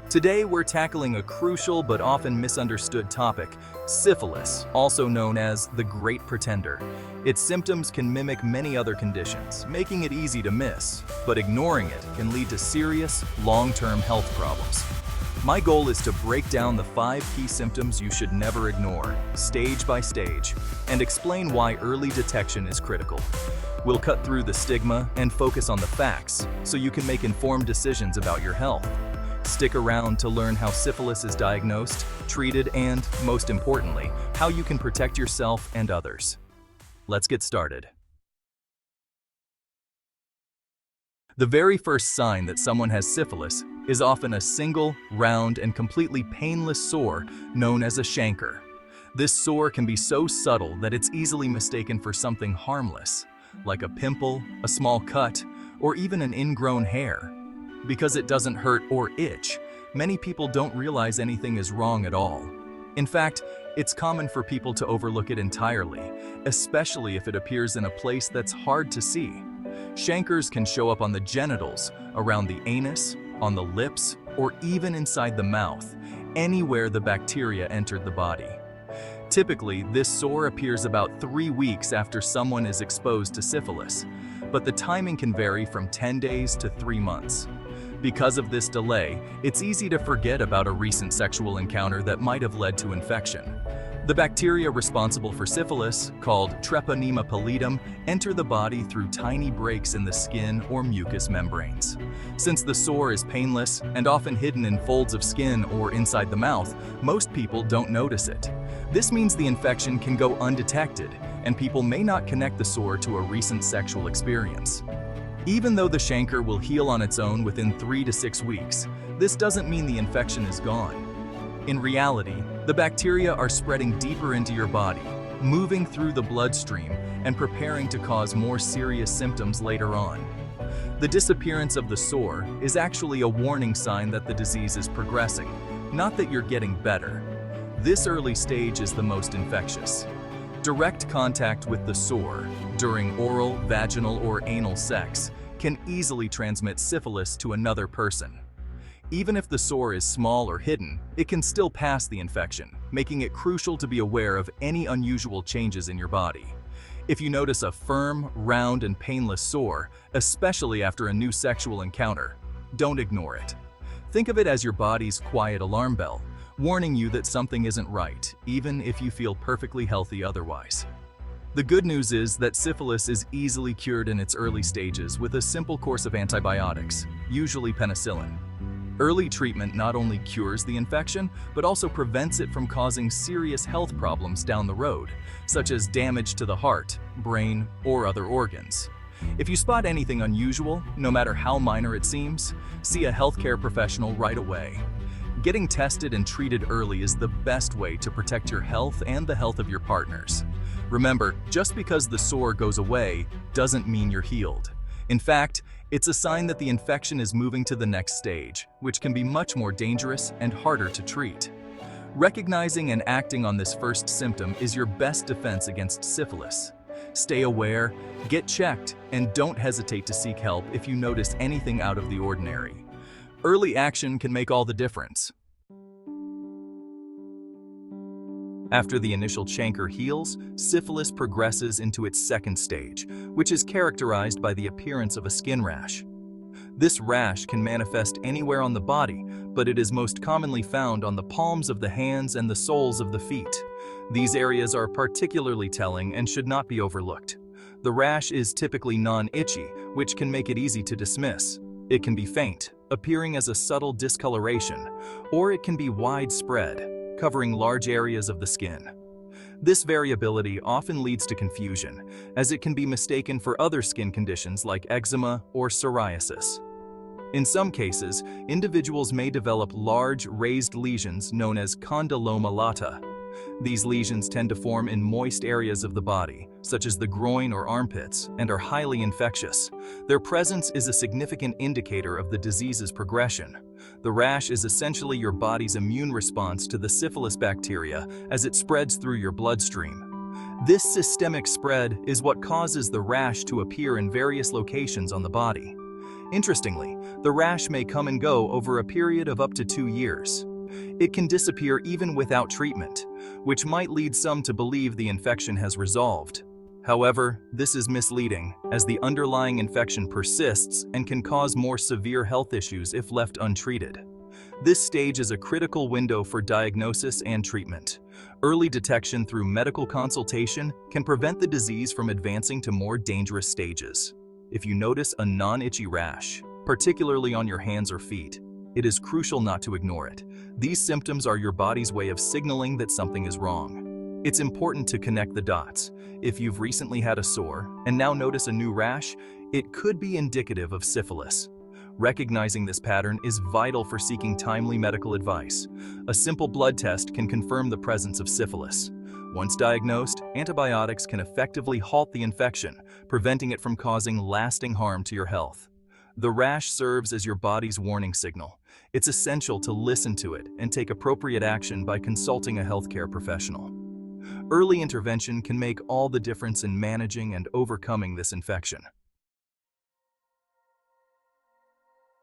Today we're tackling a crucial but often misunderstood topic, syphilis, also known as the Great Pretender. Its symptoms can mimic many other conditions, making it easy to miss, but ignoring it can lead to serious, long-term health problems. My goal is to break down the 5 key symptoms you should never ignore, stage by stage, and explain why early detection is critical. We'll cut through the stigma and focus on the facts, so you can make informed decisions about your health. Stick around to learn how syphilis is diagnosed, treated, and, most importantly, how you can protect yourself and others. Let's get started. The very first sign that someone has syphilis is often a single, round, and completely painless sore known as a chancre. This sore can be so subtle that it's easily mistaken for something harmless, like a pimple, a small cut, or even an ingrown hair. Because it doesn't hurt or itch, many people don't realize anything is wrong at all. In fact, it's common for people to overlook it entirely, especially if it appears in a place that's hard to see. Chancres can show up on the genitals, around the anus, on the lips, or even inside the mouth, anywhere the bacteria entered the body. Typically, this sore appears about 3 weeks after someone is exposed to syphilis, but the timing can vary from 10 days to 3 months. Because of this delay, it's easy to forget about a recent sexual encounter that might have led to infection. The bacteria responsible for syphilis, called Treponema pallidum, enter the body through tiny breaks in the skin or mucous membranes. Since the sore is painless and often hidden in folds of skin or inside the mouth, most people don't notice it. This means the infection can go undetected, and people may not connect the sore to a recent sexual experience. Even though the chancre will heal on its own within 3 to 6 weeks, this doesn't mean the infection is gone. In reality, the bacteria are spreading deeper into your body, moving through the bloodstream and preparing to cause more serious symptoms later on. The disappearance of the sore is actually a warning sign that the disease is progressing, not that you're getting better. This early stage is the most infectious. Direct contact with the sore during oral, vaginal, or anal sex can easily transmit syphilis to another person. Even if the sore is small or hidden, it can still pass the infection, making it crucial to be aware of any unusual changes in your body. If you notice a firm, round, and painless sore, especially after a new sexual encounter, don't ignore it. Think of it as your body's quiet alarm bell, warning you that something isn't right, even if you feel perfectly healthy otherwise. The good news is that syphilis is easily cured in its early stages with a simple course of antibiotics, usually penicillin. Early treatment not only cures the infection, but also prevents it from causing serious health problems down the road, such as damage to the heart, brain, or other organs. If you spot anything unusual, no matter how minor it seems, see a healthcare professional right away. Getting tested and treated early is the best way to protect your health and the health of your partners. Remember, just because the sore goes away doesn't mean you're healed. In fact, it's a sign that the infection is moving to the next stage, which can be much more dangerous and harder to treat. Recognizing and acting on this first symptom is your best defense against syphilis. Stay aware, get checked, and don't hesitate to seek help if you notice anything out of the ordinary. Early action can make all the difference. After the initial chancre heals, syphilis progresses into its second stage, which is characterized by the appearance of a skin rash. This rash can manifest anywhere on the body, but it is most commonly found on the palms of the hands and the soles of the feet. These areas are particularly telling and should not be overlooked. The rash is typically non-itchy, which can make it easy to dismiss. It can be faint, appearing as a subtle discoloration, or it can be widespread, covering large areas of the skin. This variability often leads to confusion, as it can be mistaken for other skin conditions like eczema or psoriasis. In some cases, individuals may develop large, raised lesions known as condyloma lata. These lesions tend to form in moist areas of the body, such as the groin or armpits, and are highly infectious. Their presence is a significant indicator of the disease's progression. The rash is essentially your body's immune response to the syphilis bacteria as it spreads through your bloodstream. This systemic spread is what causes the rash to appear in various locations on the body. Interestingly, the rash may come and go over a period of up to 2 years. It can disappear even without treatment, which might lead some to believe the infection has resolved. However, this is misleading, as the underlying infection persists and can cause more severe health issues if left untreated. This stage is a critical window for diagnosis and treatment. Early detection through medical consultation can prevent the disease from advancing to more dangerous stages. If you notice a non-itchy rash, particularly on your hands or feet, it is crucial not to ignore it. These symptoms are your body's way of signaling that something is wrong. It's important to connect the dots. If you've recently had a sore and now notice a new rash, it could be indicative of syphilis. Recognizing this pattern is vital for seeking timely medical advice. A simple blood test can confirm the presence of syphilis. Once diagnosed, antibiotics can effectively halt the infection, preventing it from causing lasting harm to your health. The rash serves as your body's warning signal. It's essential to listen to it and take appropriate action by consulting a healthcare professional. Early intervention can make all the difference in managing and overcoming this infection.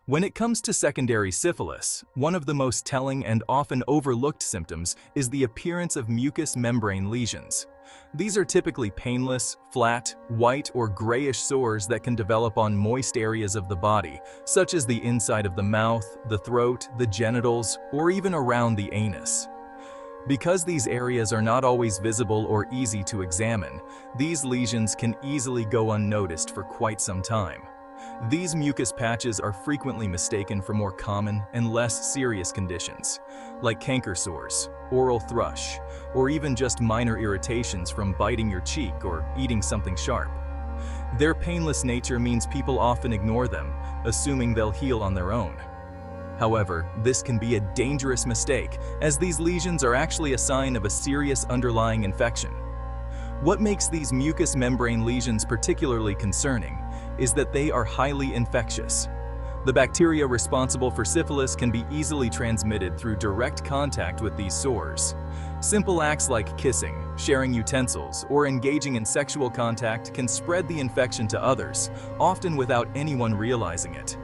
When it comes to secondary syphilis, one of the most telling and often overlooked symptoms is the appearance of mucous membrane lesions. These are typically painless, flat, white, or grayish sores that can develop on moist areas of the body, such as the inside of the mouth, the throat, the genitals, or even around the anus. Because these areas are not always visible or easy to examine, these lesions can easily go unnoticed for quite some time. These mucus patches are frequently mistaken for more common and less serious conditions, like canker sores, oral thrush, or even just minor irritations from biting your cheek or eating something sharp. Their painless nature means people often ignore them, assuming they'll heal on their own. However, this can be a dangerous mistake, as these lesions are actually a sign of a serious underlying infection. What makes these mucous membrane lesions particularly concerning is that they are highly infectious. The bacteria responsible for syphilis can be easily transmitted through direct contact with these sores. Simple acts like kissing, sharing utensils, or engaging in sexual contact can spread the infection to others, often without anyone realizing it.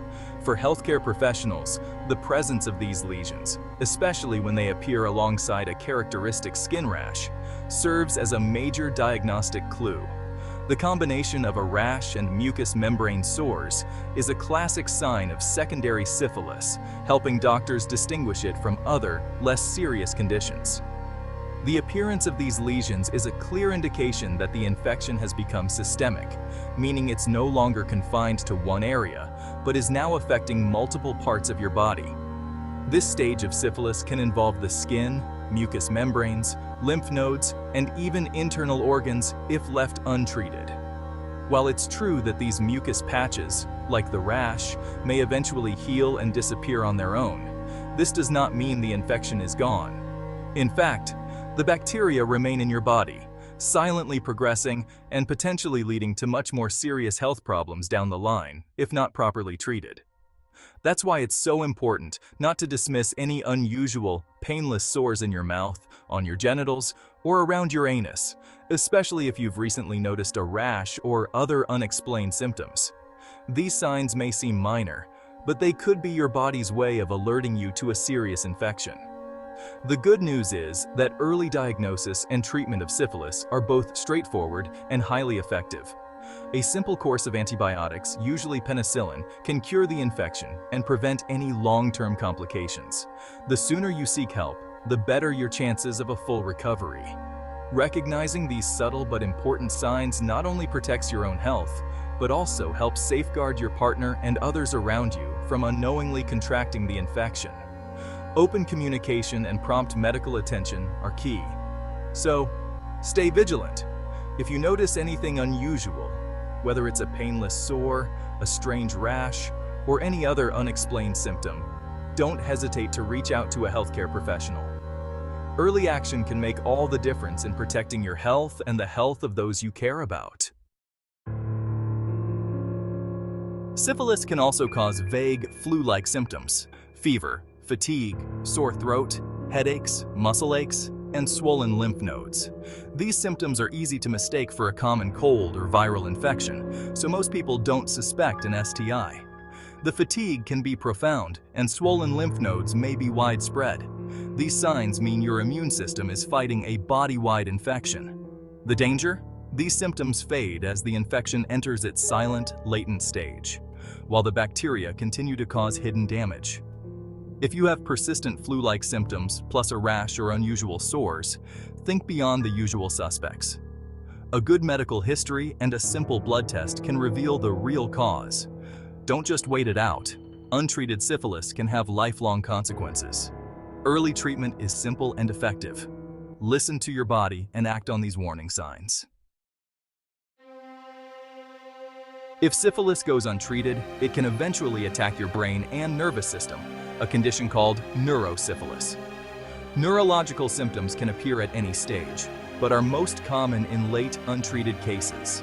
For healthcare professionals, the presence of these lesions, especially when they appear alongside a characteristic skin rash, serves as a major diagnostic clue. The combination of a rash and mucous membrane sores is a classic sign of secondary syphilis, helping doctors distinguish it from other, less serious conditions. The appearance of these lesions is a clear indication that the infection has become systemic, meaning it's no longer confined to one area, but is now affecting multiple parts of your body. This stage of syphilis can involve the skin, mucous membranes, lymph nodes, and even internal organs if left untreated. While it's true that these mucus patches, like the rash, may eventually heal and disappear on their own, this does not mean the infection is gone. In fact, the bacteria remain in your body, silently progressing and potentially leading to much more serious health problems down the line, if not properly treated. That's why it's so important not to dismiss any unusual, painless sores in your mouth, on your genitals, or around your anus, especially if you've recently noticed a rash or other unexplained symptoms. These signs may seem minor, but they could be your body's way of alerting you to a serious infection. The good news is that early diagnosis and treatment of syphilis are both straightforward and highly effective. A simple course of antibiotics, usually penicillin, can cure the infection and prevent any long-term complications. The sooner you seek help, the better your chances of a full recovery. Recognizing these subtle but important signs not only protects your own health, but also helps safeguard your partner and others around you from unknowingly contracting the infection. Open communication and prompt medical attention are key. So, stay vigilant. If you notice anything unusual, whether it's a painless sore, a strange rash, or any other unexplained symptom, don't hesitate to reach out to a healthcare professional. Early action can make all the difference in protecting your health and the health of those you care about. Syphilis can also cause vague, flu-like symptoms: fever, fatigue, sore throat, headaches, muscle aches, and swollen lymph nodes. These symptoms are easy to mistake for a common cold or viral infection, so most people don't suspect an STI. The fatigue can be profound, and swollen lymph nodes may be widespread. These signs mean your immune system is fighting a body-wide infection. The danger? These symptoms fade as the infection enters its silent, latent stage, while the bacteria continue to cause hidden damage. If you have persistent flu-like symptoms, plus a rash or unusual sores, think beyond the usual suspects. A good medical history and a simple blood test can reveal the real cause. Don't just wait it out. Untreated syphilis can have lifelong consequences. Early treatment is simple and effective. Listen to your body and act on these warning signs. If syphilis goes untreated, it can eventually attack your brain and nervous system, a condition called neurosyphilis. Neurological symptoms can appear at any stage, but are most common in late, untreated cases.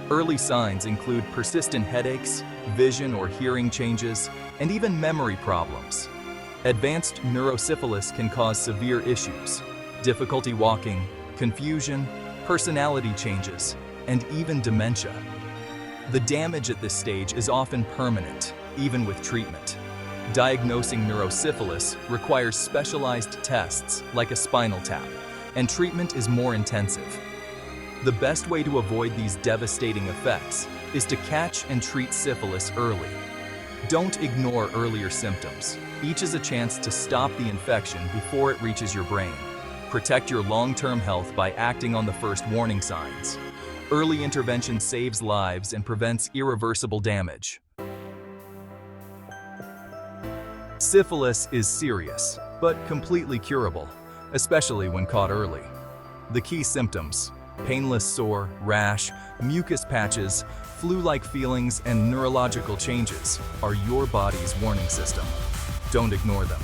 Early signs include persistent headaches, vision or hearing changes, and even memory problems. Advanced neurosyphilis can cause severe issues: difficulty walking, confusion, personality changes, and even dementia. The damage at this stage is often permanent, even with treatment. Diagnosing neurosyphilis requires specialized tests like a spinal tap, and treatment is more intensive. The best way to avoid these devastating effects is to catch and treat syphilis early. Don't ignore earlier symptoms. Each is a chance to stop the infection before it reaches your brain. Protect your long-term health by acting on the first warning signs. Early intervention saves lives and prevents irreversible damage. Syphilis is serious, but completely curable, especially when caught early. The key symptoms: painless sore, rash, mucus patches, flu-like feelings, and neurological changes are your body's warning system. Don't ignore them.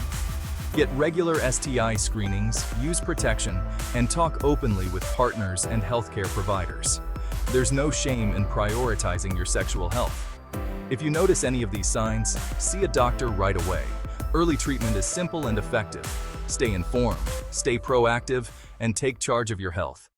Get regular STI screenings, use protection, and talk openly with partners and healthcare providers. There's no shame in prioritizing your sexual health. If you notice any of these signs, see a doctor right away. Early treatment is simple and effective. Stay informed, stay proactive, and take charge of your health.